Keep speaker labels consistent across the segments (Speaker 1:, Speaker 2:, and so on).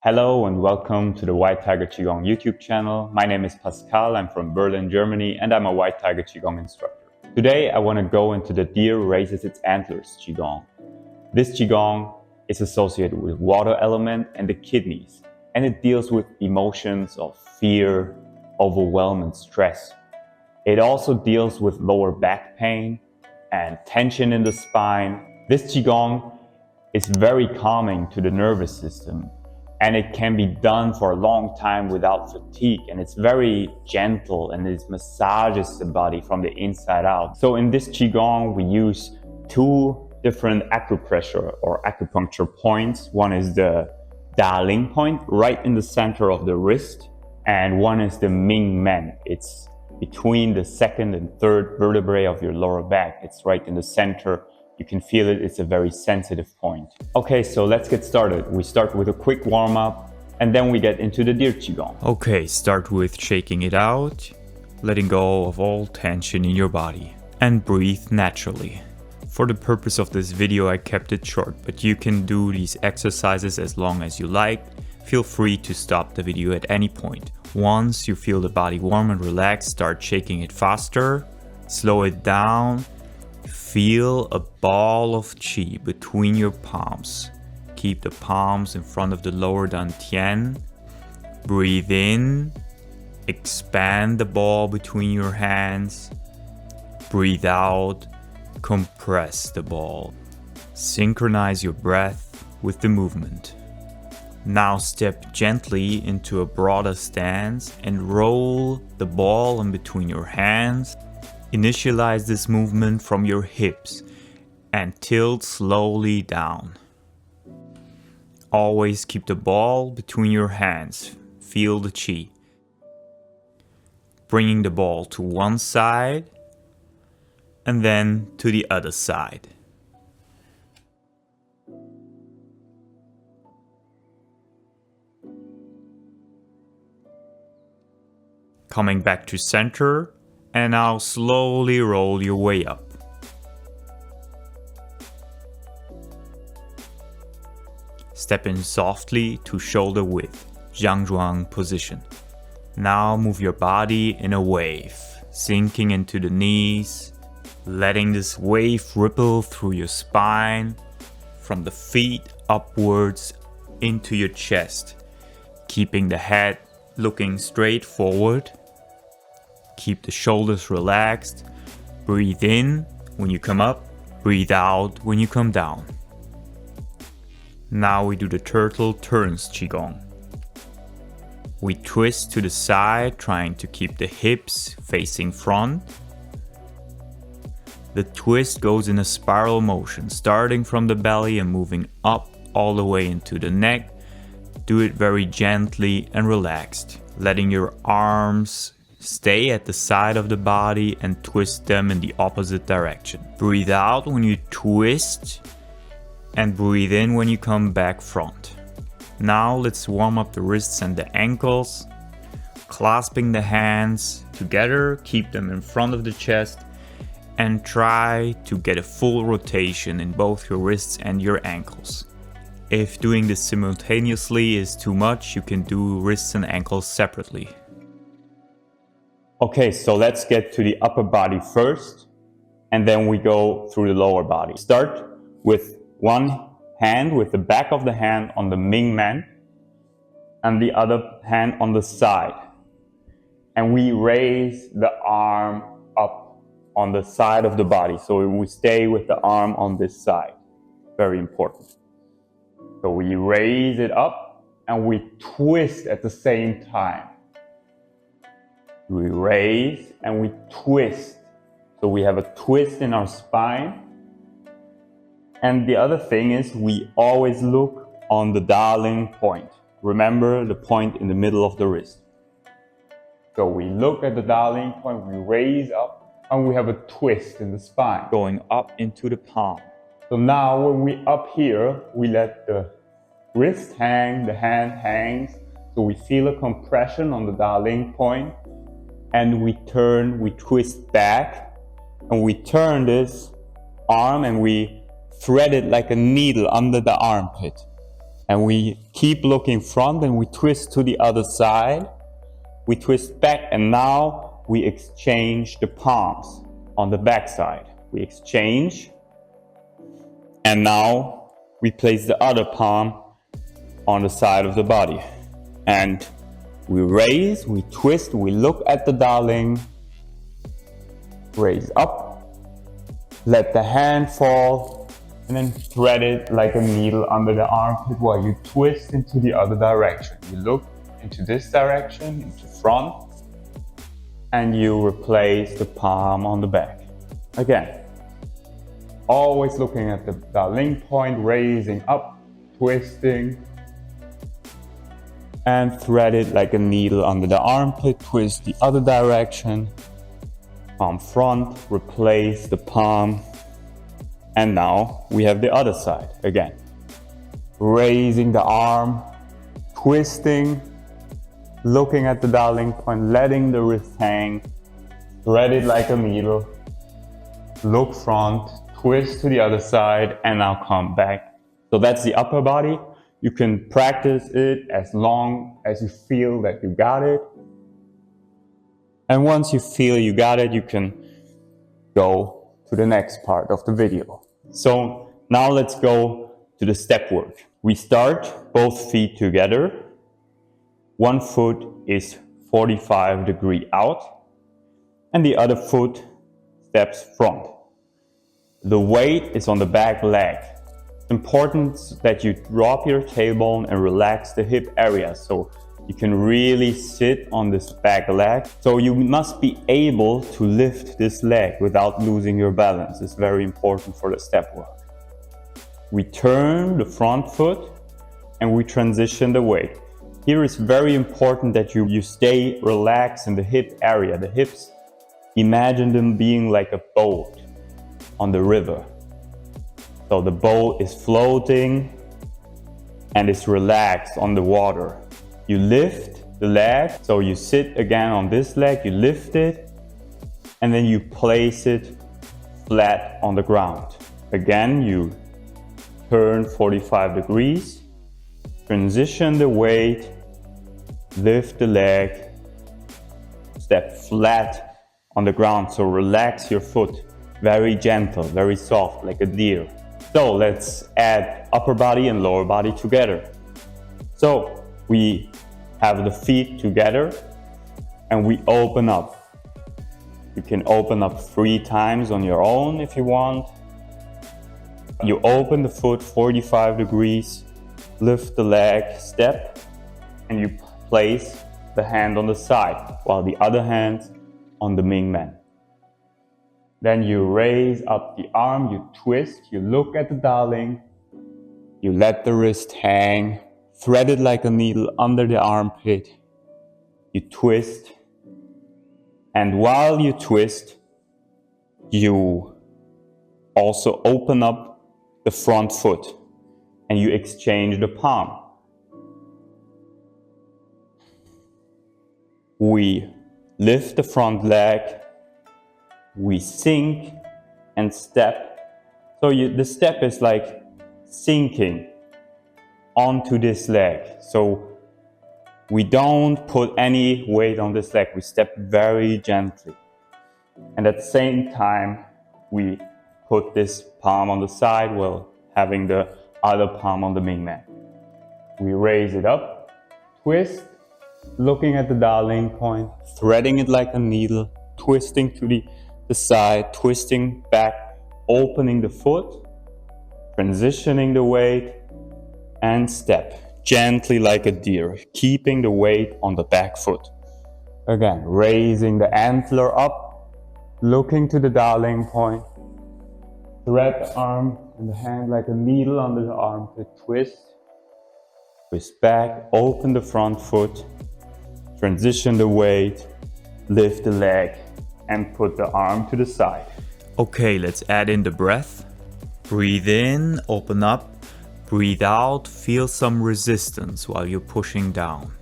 Speaker 1: Hello and welcome to the White Tiger Qigong YouTube channel. My name is Pascal, I'm from Berlin, Germany, and I'm a White Tiger Qigong instructor. Today I want to go into the Deer Raises Its Antlers Qigong. This Qigong is associated with water element and the kidneys, and it deals with emotions of fear, overwhelm, and stress. It also deals with lower back pain and tension in the spine. This Qigong is very calming to the nervous system, and it can be done for a long time without fatigue, and it's very gentle and it massages the body from the inside out. So in this Qigong we use two different acupressure or acupuncture points. One is the Da Ling point right in the center of the wrist, and one is the Ming Men. It's between the second and third vertebrae of your lower back. It's right in the center. You can feel it, it's a very sensitive point. Okay, so let's get started. We start with a quick warm-up and then we get into the Deer Qigong.
Speaker 2: Okay, start with shaking it out, letting go of all tension in your body, and breathe naturally. For the purpose of this video I kept it short, but you can do these exercises as long as you like. Feel free to stop the video at any point. Once you feel the body warm and relaxed, start shaking it faster, slow it down. Feel a ball of qi between your palms. Keep the palms in front of the lower dantian. Breathe in. Expand the ball between your hands. Breathe out. Compress the ball. Synchronize your breath with the movement. Now step gently into a broader stance and roll the ball in between your hands. Initialize this movement from your hips and tilt slowly down. Always keep the ball between your hands. Feel the qi. Bringing the ball to one side and then to the other side. Coming back to center. And now slowly roll your way up. Step in softly to shoulder width, Jiangzhuang position. Now move your body in a wave, sinking into the knees, letting this wave ripple through your spine, from the feet upwards into your chest, keeping the head looking straight forward. Keep the shoulders relaxed. Breathe in when you come up. Breathe out when you come down. Now we do the turtle turns Qigong. We twist to the side, trying to keep the hips facing front. The twist goes in a spiral motion, starting from the belly and moving up all the way into the neck. Do it very gently and relaxed, letting your arms stay at the side of the body and twist them in the opposite direction. Breathe out when you twist and breathe in when you come back front. Now let's warm up the wrists and the ankles. Clasping the hands together, keep them in front of the chest and try to get a full rotation in both your wrists and your ankles. If doing this simultaneously is too much, you can do wrists and ankles separately.
Speaker 1: Okay, so let's get to the upper body first, and then we go through the lower body. Start with one hand, with the back of the hand on the Ming Men, and the other hand on the side. And we raise the arm up on the side of the body. So we stay with the arm on this side. Very important. So we raise it up and we twist at the same time. We raise and we twist. So we have a twist in our spine. And the other thing is we always look on the Da Ling point. Remember the point in the middle of the wrist. So we look at the Da Ling point, we raise up and we have a twist in the spine going up into the palm. So now when we up here, we let the wrist hang, the hand hangs. So we feel a compression on the Da Ling point. And we turn, we twist back, and we turn this arm and we thread it like a needle under the armpit. And we keep looking front and we twist to the other side. We twist back and now we exchange the palms on the back side. We exchange and now we place the other palm on the side of the body. And we raise, we twist, we look at the darling, raise up, let the hand fall, and then thread it like a needle under the armpit while you twist into the other direction. You look into this direction, into front, and you replace the palm on the back. Again, always looking at the darling point, raising up, twisting, and thread it like a needle under the armpit, twist the other direction, palm front, replace the palm, and now we have the other side again. Raising the arm, twisting, looking at the darling point, letting the wrist hang, thread it like a needle, look front, twist to the other side, and now come back. So that's the upper body. You can practice it as long as you feel that you got it. And once you feel you got it, you can go to the next part of the video. So now let's go to the step work. We start both feet together. One foot is 45 degrees out and the other foot steps front. The weight is on the back leg. It's important that you drop your tailbone and relax the hip area so you can really sit on this back leg. So you must be able to lift this leg without losing your balance. It's very important for the step work. We turn the front foot and we transition the weight. Here it's very important that you stay relaxed in the hip area. The hips, imagine them being like a boat on the river. So the boat is floating and it's relaxed on the water. You lift the leg, so you sit again on this leg, you lift it, and then you place it flat on the ground. Again, you turn 45 degrees, transition the weight, lift the leg, step flat on the ground, so relax your foot. Very gentle, very soft, like a deer. So let's add upper body and lower body together. So we have the feet together and we open up. You can open up 3 times on your own if you want. You open the foot 45 degrees, lift the leg, step, and you place the hand on the side while the other hand on the Ming Man. Then you raise up the arm, you twist, you look at the darling, you let the wrist hang, thread it like a needle under the armpit, you twist, and while you twist, you also open up the front foot and you exchange the palm. We lift the front leg, we sink and step. So the step is like sinking onto this leg. So we don't put any weight on this leg. We step very gently. And at the same time, we put this palm on the side while having the other palm on the Ming Man. We raise it up, twist, looking at the darling point, threading it like a needle, twisting to the side, twisting back, opening the foot, transitioning the weight, and step gently like a deer, keeping the weight on the back foot. Again, raising the antler up, looking to the darling point, thread the arm and the hand like a needle under the armpit, twist back, open the front foot, transition the weight, lift the leg, and put the arm to the side.
Speaker 2: Okay, let's add in the breath. Breathe in, open up. Breathe out, feel some resistance while you're pushing down.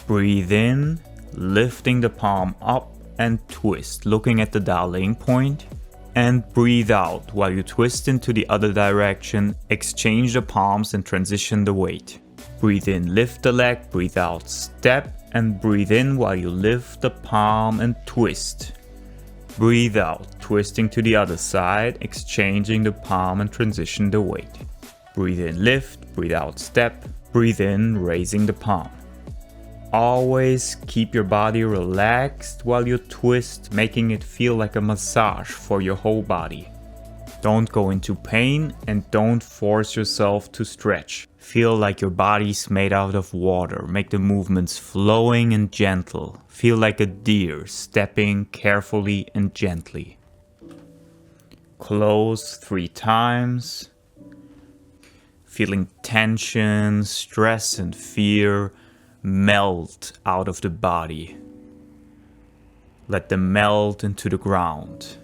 Speaker 2: Breathe in, lifting the palm up and twist, looking at the darling point. and breathe out while you twist into the other direction, exchange the palms and transition the weight. Breathe in, lift the leg, breathe out, step, and breathe in while you lift the palm and twist. Breathe out, twisting to the other side, exchanging the palm and transition the weight. Breathe in, lift, breathe out, step, breathe in, raising the palm. Always keep your body relaxed while you twist, making it feel like a massage for your whole body. Don't go into pain and don't force yourself to stretch. Feel like your body's made out of water. Make the movements flowing and gentle. Feel like a deer stepping carefully and gently. Close 3 times. Feeling tension, stress and fear melt out of the body. Let them melt into the ground.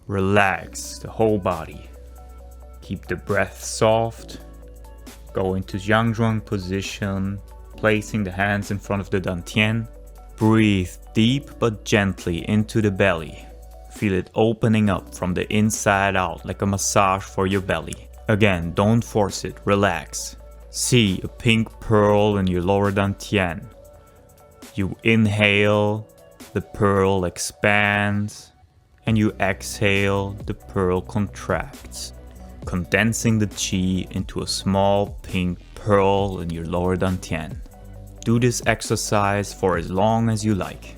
Speaker 2: Relax the whole body. Keep the breath soft. Go into Jiangzhuang position, placing the hands in front of the dantian. Breathe deep but gently into the belly. Feel it opening up from the inside out like a massage for your belly. Again, don't force it, relax. See a pink pearl in your lower dantian. You inhale, the pearl expands, and you exhale, the pearl contracts, condensing the qi into a small pink pearl in your lower dantian. Do this exercise for as long as you like.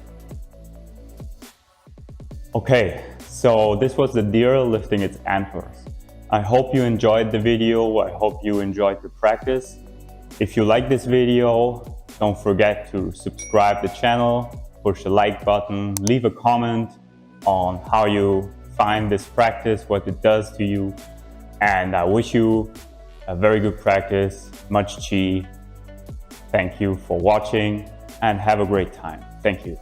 Speaker 2: Okay, so this was the deer lifting its antlers. I hope you enjoyed the video. I hope you enjoyed the practice. If you like this video, don't forget to subscribe the channel, push the like button, leave a comment on how you find this practice, what it does to you. And I wish you a very good practice, much qi. Thank you for watching and have a great time. Thank you.